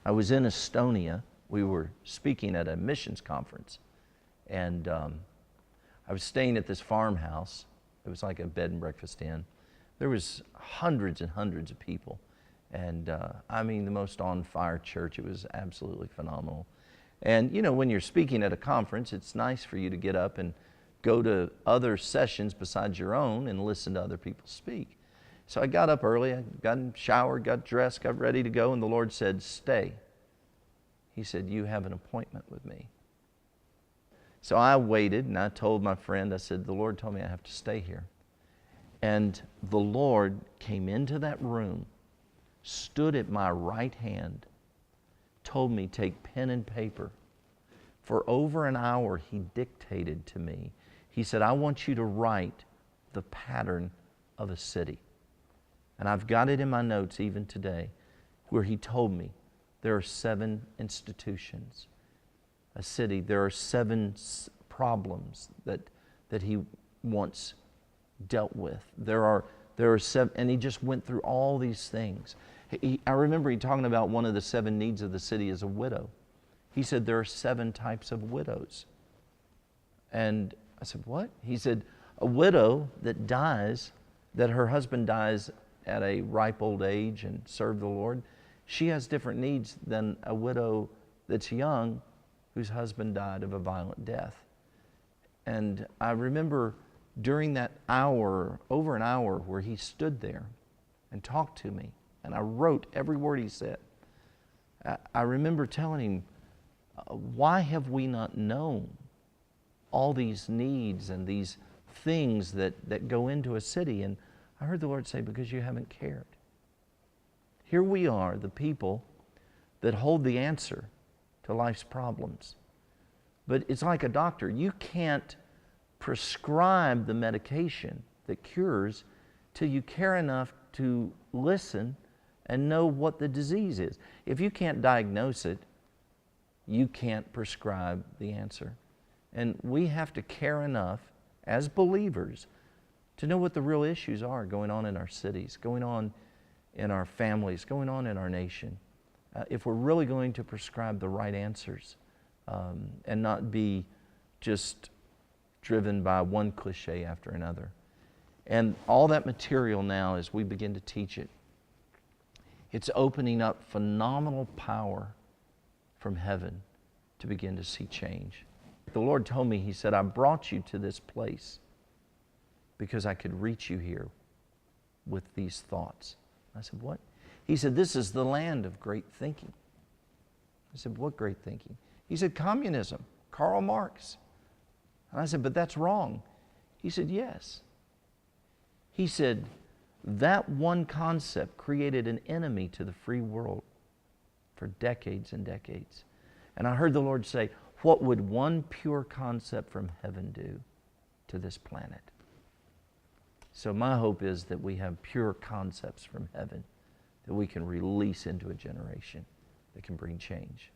I was in Estonia. We were speaking at a missions conference. And I was staying at this farmhouse. It was like a bed and breakfast inn. There was hundreds and hundreds of people. And I mean, the most on-fire church. It was absolutely phenomenal. And you know, when you're speaking at a conference, it's nice for you to get up and go to other sessions besides your own and listen to other people speak. So I got up early, I got showered, got dressed, got ready to go, and the Lord said, "Stay." He said, "You have an appointment with me." So I waited, and I told my friend, I said, "The Lord told me I have to stay here." And the Lord came into that room, stood at my right hand, told me, "Take pen and paper." For over an hour, He dictated to me. He said, "I want you to write the pattern of a city." And I've got it in my notes even today, where He told me there are 7 institutions. A city, there are 7 problems that He once dealt with. There are 7, and He just went through all these things. I remember He talking about one of the 7 needs of the city is a widow. He said there are 7 types of widows. And I said, "What?" He said, a widow that dies, that her husband dies at a ripe old age and served the Lord, she has different needs than a widow that's young whose husband died of a violent death. And I remember during that hour, over an hour, where He stood there and talked to me, and I wrote every word He said. I remember telling Him, why have we not known all these needs and these things that go into a city? And I heard the Lord say, because you haven't cared. Here we are, the people that hold the answer to life's problems. But it's like a doctor. You can't prescribe the medication that cures till you care enough to listen and know what the disease is. If you can't diagnose it, you can't prescribe the answer. And we have to care enough as believers to know what the real issues are going on in our cities, going on in our families, going on in our nation. If we're really going to prescribe the right answers and not be just driven by one cliche after another. And all that material now, as we begin to teach it, it's opening up phenomenal power from heaven to begin to see change. The Lord told me, He said, "I brought you to this place because I could reach you here with these thoughts." I said, "What?" He said, "This is the land of great thinking." I said, "What great thinking?" He said, "Communism, Karl Marx." And I said, "But that's wrong." He said, "Yes." He said, that one concept created an enemy to the free world for decades and decades. And I heard the Lord say, what would one pure concept from heaven do to this planet? So my hope is that we have pure concepts from heaven that we can release into a generation that can bring change.